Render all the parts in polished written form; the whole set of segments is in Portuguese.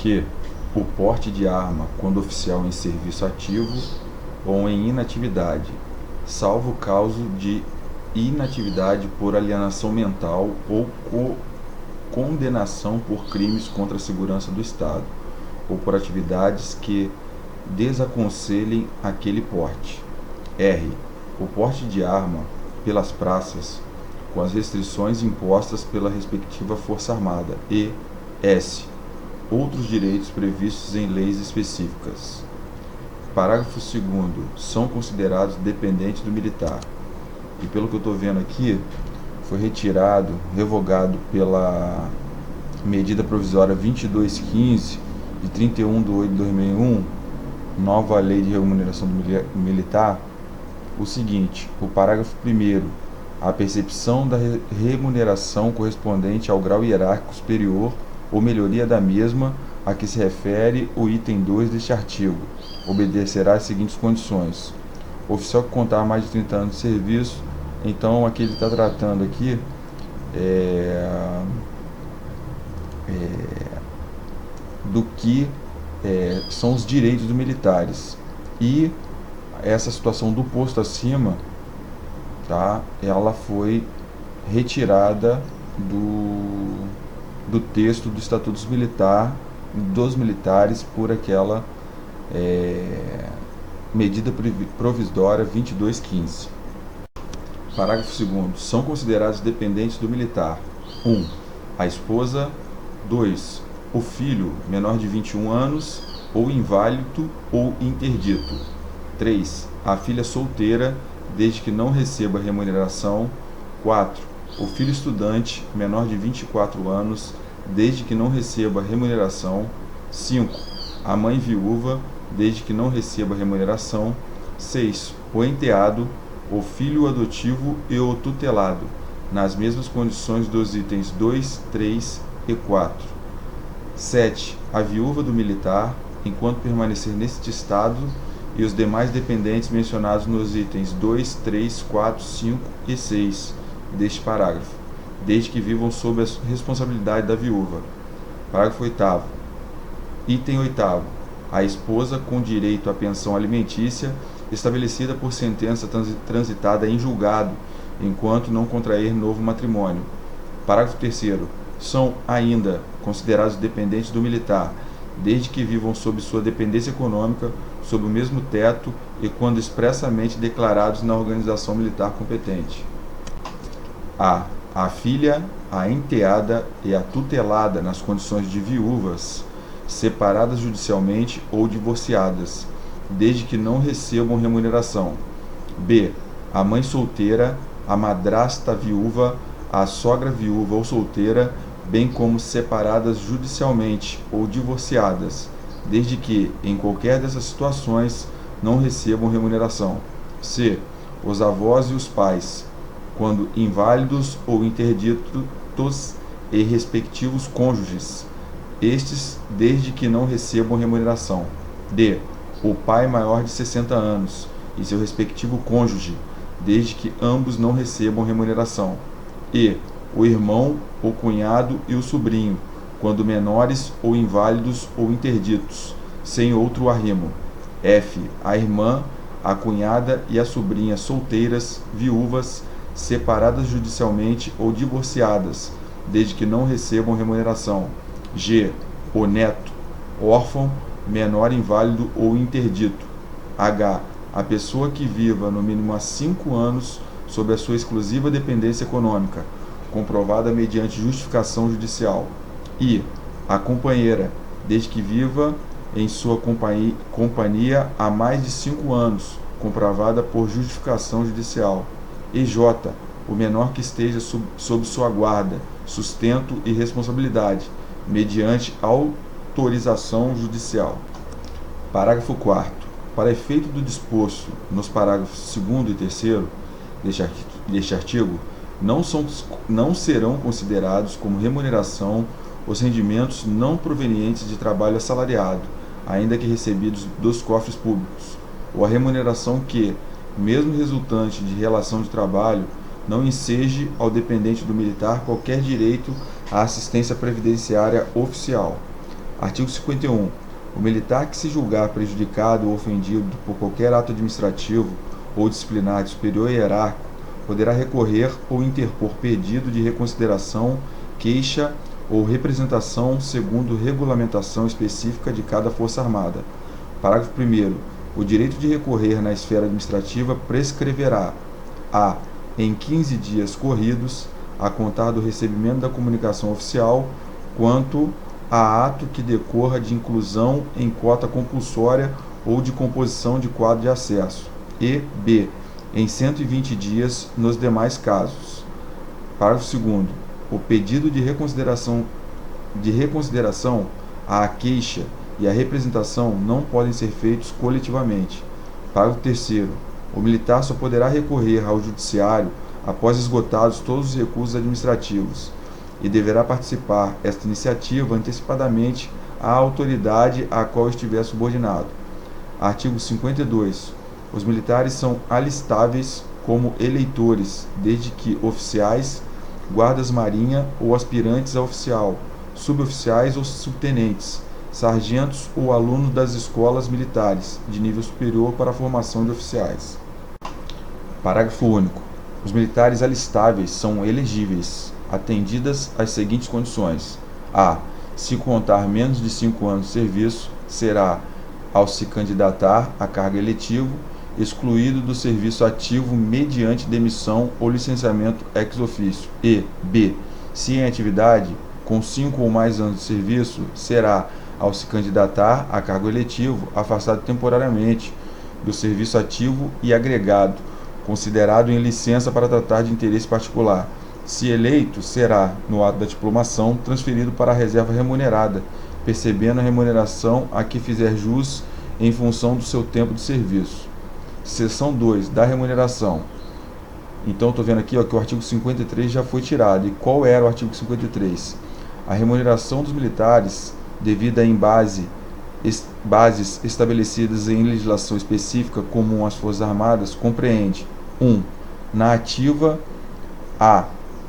que o porte de arma quando oficial em serviço ativo ou em inatividade, salvo caso de inatividade por alienação mental ou condenação por crimes contra a segurança do Estado, ou por atividades que desaconselhem aquele porte. R. O porte de arma pelas praças, com as restrições impostas pela respectiva Força Armada. E S. Outros direitos previstos em leis específicas. Parágrafo 2º. São considerados dependentes do militar. E pelo que eu estou vendo aqui, foi revogado pela medida provisória 2215, de 31/8/2001, nova lei de remuneração do militar, o seguinte: o parágrafo 1º, a percepção da remuneração correspondente ao grau hierárquico superior ou melhoria da mesma a que se refere o item 2 deste artigo, obedecerá às seguintes condições: oficial que contar mais de 30 anos de serviço. Então, aqui ele está tratando aqui do que são os direitos dos militares. E essa situação do posto acima, tá, ela foi retirada do texto do Estatuto dos Militares por aquela medida provisória 2215. Parágrafo 2º. São considerados dependentes do militar: 1. A esposa. 2. O filho menor de 21 anos ou inválido ou interdito. 3. A filha solteira, desde que não receba remuneração. 4. O filho estudante menor de 24 anos, desde que não receba remuneração. 5. A mãe viúva, desde que não receba remuneração. 6. O enteado, o filho adotivo e o tutelado, nas mesmas condições dos itens 2, 3 e 4. 7. A viúva do militar, enquanto permanecer neste estado, e os demais dependentes mencionados nos itens 2, 3, 4, 5 e 6 deste parágrafo, desde que vivam sob a responsabilidade da viúva. Parágrafo 8º. Item 8º. A esposa com direito à pensão alimentícia estabelecida por sentença transitada em julgado, enquanto não contrair novo matrimônio. Parágrafo 3º. São ainda considerados dependentes do militar, desde que vivam sob sua dependência econômica, sob o mesmo teto e quando expressamente declarados na organização militar competente. A filha, a enteada e a tutelada nas condições de viúvas, separadas judicialmente ou divorciadas, desde que não recebam remuneração. B. A mãe solteira, a madrasta viúva, a sogra viúva ou solteira, bem como separadas judicialmente ou divorciadas, desde que, em qualquer dessas situações, não recebam remuneração. C. Os avós e os pais, quando inválidos ou interditos, e respectivos cônjuges, estes desde que não recebam remuneração. D. O pai maior de 60 anos e seu respectivo cônjuge, desde que ambos não recebam remuneração. E. O irmão, o cunhado e o sobrinho, quando menores ou inválidos ou interditos, sem outro arrimo. F. A irmã, a cunhada e a sobrinha solteiras, viúvas, separadas judicialmente ou divorciadas, desde que não recebam remuneração. G. O neto, órfão, menor inválido ou interdito. H. A pessoa que viva no mínimo há 5 anos sob a sua exclusiva dependência econômica, comprovada mediante justificação judicial. I. A companheira, desde que viva em sua companhia há mais de 5 anos, comprovada por justificação judicial. E J. O menor que esteja sob sua guarda, sustento e responsabilidade, mediante autorização judicial. Parágrafo 4º. Para efeito do disposto nos parágrafos 2º e 3º deste artigo, não serão considerados como remuneração os rendimentos não provenientes de trabalho assalariado, ainda que recebidos dos cofres públicos, ou a remuneração que, mesmo resultante de relação de trabalho, não enseje ao dependente do militar qualquer direito à assistência previdenciária oficial. Artigo 51. O militar que se julgar prejudicado ou ofendido por qualquer ato administrativo ou disciplinar de superior hierárquico poderá recorrer ou interpor pedido de reconsideração, queixa ou representação segundo regulamentação específica de cada Força Armada. Parágrafo 1º. O direito de recorrer na esfera administrativa prescreverá a. Em 15 dias corridos, a contar do recebimento da comunicação oficial, quanto a ato que decorra de inclusão em cota compulsória ou de composição de quadro de acesso, e b. Em 120 dias nos demais casos. Parágrafo 2º. O pedido de reconsideração, a queixa e a representação não podem ser feitos coletivamente. Parágrafo 3º. O militar só poderá recorrer ao judiciário após esgotados todos os recursos administrativos e deverá participar esta iniciativa antecipadamente à autoridade à qual estiver subordinado. Artigo 52. Os militares são alistáveis como eleitores, desde que oficiais, guardas-marinha ou aspirantes a oficial, suboficiais ou subtenentes, sargentos ou alunos das escolas militares de nível superior para a formação de oficiais. Parágrafo único. Os militares alistáveis são elegíveis, atendidas as seguintes condições: a. Se contar menos de 5 anos de serviço, será, ao se candidatar a cargo eletivo, excluído do serviço ativo mediante demissão ou licenciamento ex officio, e b. Se em atividade, com 5 ou mais anos de serviço, será, ao se candidatar a cargo eletivo, afastado temporariamente do serviço ativo e agregado, considerado em licença para tratar de interesse particular. Se eleito, será, no ato da diplomação, transferido para a reserva remunerada, percebendo a remuneração a que fizer jus em função do seu tempo de serviço. Seção 2. Da remuneração. Então, estou vendo aqui que o artigo 53 já foi tirado. E qual era o artigo 53? A remuneração dos militares, devida em bases estabelecidas em legislação específica comum às Forças Armadas, compreende: 1. Na ativa, a.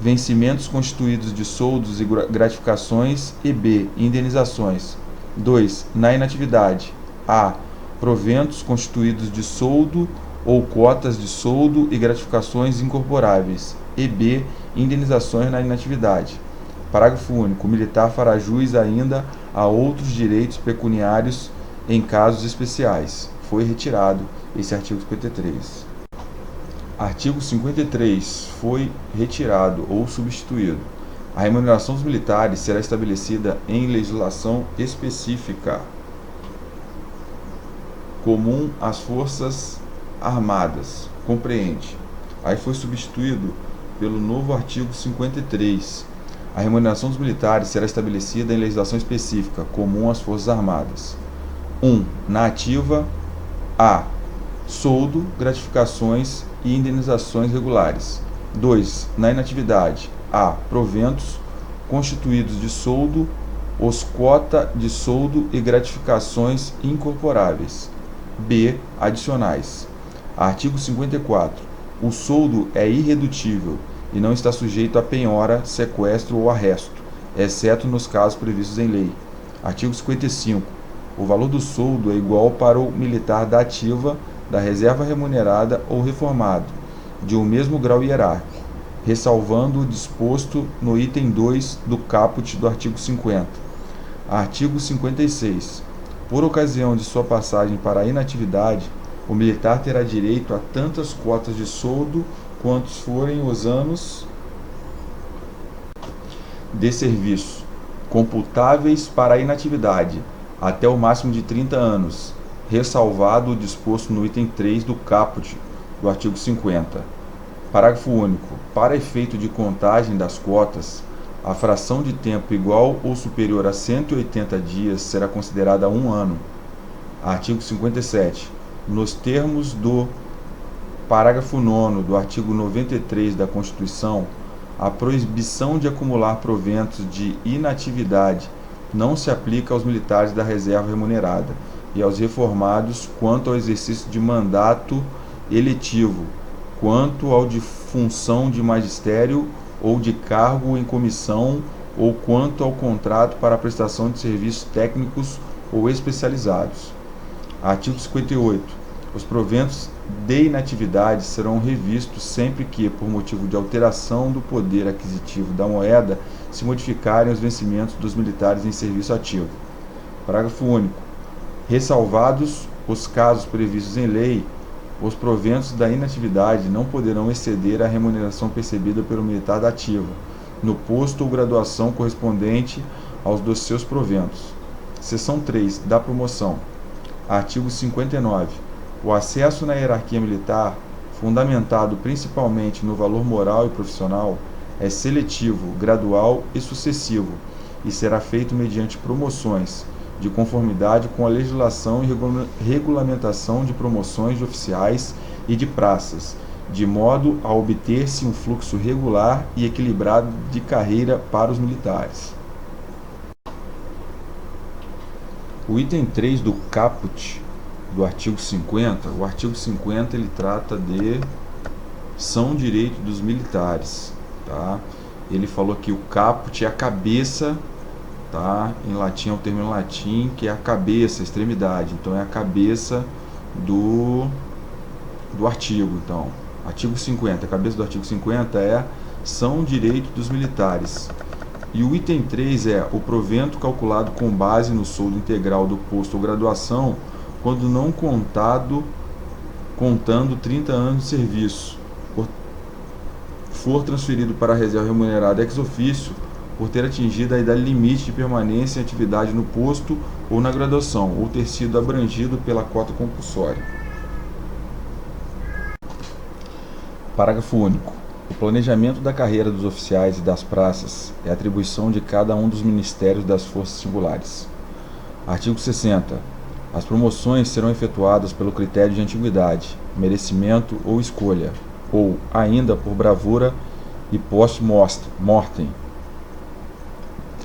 Vencimentos constituídos de soldos e gratificações, e b. Indenizações. 2. Na inatividade, a. Proventos constituídos de soldo ou cotas de soldo e gratificações incorporáveis, e b. Indenizações na inatividade. Parágrafo único. O militar fará jus ainda a outros direitos pecuniários em casos especiais. Foi retirado esse artigo 53. Artigo 53 foi retirado ou substituído. A remuneração dos militares será estabelecida em legislação específica comum às Forças Armadas. Compreende. Aí foi substituído pelo novo artigo 53. A remuneração dos militares será estabelecida em legislação específica comum às Forças Armadas. 1. Na ativa, a. Soldo, gratificações e indenizações regulares. 2. Na inatividade, a. Proventos constituídos de soldo, os quota de soldo e gratificações incorporáveis. b. Adicionais. Artigo 54. O soldo é irredutível e não está sujeito a penhora, sequestro ou arresto, exceto nos casos previstos em lei. Artigo 55. O valor do soldo é igual para o militar da ativa, da reserva remunerada ou reformado, de um mesmo grau hierárquico, ressalvando o disposto no item 2 do caput do artigo 50. Artigo 56. Por ocasião de sua passagem para a inatividade, o militar terá direito a tantas cotas de soldo quantos forem os anos de serviço, computáveis para a inatividade, até o máximo de 30 anos, ressalvado o disposto no item 3 do caput do artigo 50. Parágrafo único. Para efeito de contagem das cotas, a fração de tempo igual ou superior a 180 dias será considerada 1 ano. Artigo 57. Nos termos do parágrafo 9º do artigo 93 da Constituição, a proibição de acumular proventos de inatividade não se aplica aos militares da reserva remunerada e aos reformados quanto ao exercício de mandato eletivo, quanto ao de função de magistério ou de cargo em comissão ou quanto ao contrato para a prestação de serviços técnicos ou especializados. Artigo 58. Os proventos de inatividade serão revistos sempre que, por motivo de alteração do poder aquisitivo da moeda, se modificarem os vencimentos dos militares em serviço ativo. Parágrafo único. Ressalvados os casos previstos em lei, os proventos da inatividade não poderão exceder a remuneração percebida pelo militar da ativa, no posto ou graduação correspondente aos dos seus proventos. Seção 3. Da promoção. Artigo 59. O acesso na hierarquia militar, fundamentado principalmente no valor moral e profissional, é seletivo, gradual e sucessivo, e será feito mediante promoções, de conformidade com a legislação e regulamentação de promoções de oficiais e de praças, de modo a obter-se um fluxo regular e equilibrado de carreira para os militares. O item 3 do caput do artigo 50, o artigo 50 ele trata de são direito dos militares, tá? Ele falou que o caput é a cabeça, tá? Em latim é o termo em latim que é a cabeça, a extremidade, então é a cabeça do artigo. Então, artigo 50, a cabeça do artigo 50 é são direito dos militares. E o item 3 é o provento calculado com base no soldo integral do posto ou graduação, quando não contando 30 anos de serviço, for transferido para a reserva remunerada ex officio, por ter atingido a idade limite de permanência em atividade no posto ou na graduação, ou ter sido abrangido pela cota compulsória. Parágrafo único. O planejamento da carreira dos oficiais e das praças é atribuição de cada um dos ministérios das forças singulares. Artigo 60. As promoções serão efetuadas pelo critério de antiguidade, merecimento ou escolha, ou ainda por bravura e post-mortem.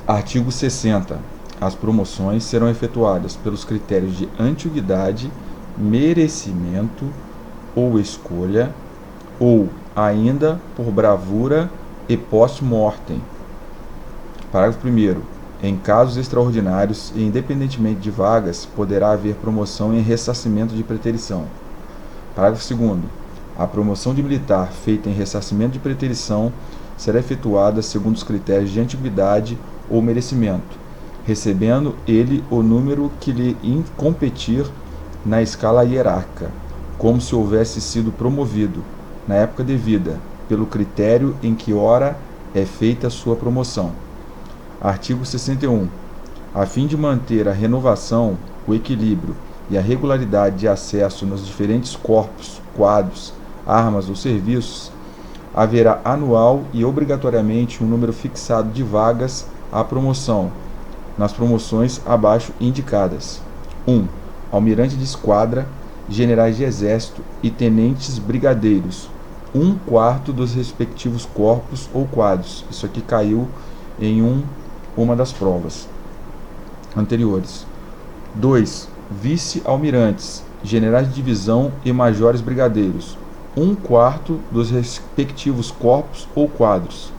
Artigo 60. As promoções serão efetuadas pelos critérios de antiguidade, merecimento ou escolha, ou ainda por bravura e post-mortem. Parágrafo 1º. Em casos extraordinários e independentemente de vagas, poderá haver promoção em ressarcimento de preterição. Parágrafo 2º. A promoção de militar feita em ressarcimento de preterição será efetuada segundo os critérios de antiguidade ou merecimento, recebendo ele o número que lhe competir na escala hierárquica, como se houvesse sido promovido, na época devida, pelo critério em que ora é feita sua promoção. Artigo 61. A fim de manter a renovação, o equilíbrio e a regularidade de acesso nos diferentes corpos, quadros, armas ou serviços, haverá anual e obrigatoriamente um número fixado de vagas à promoção, nas promoções abaixo indicadas. 1. Almirante de esquadra, generais de exército e tenentes brigadeiros, 1/4 dos respectivos corpos ou quadros. Isso aqui caiu em uma das provas anteriores. 2. Vice-almirantes, generais de divisão e majores brigadeiros, 1/4 dos respectivos corpos ou quadros.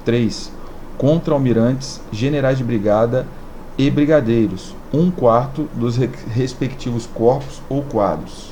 3. Contra-almirantes, generais de brigada e brigadeiros, 1/4 dos respectivos corpos ou quadros.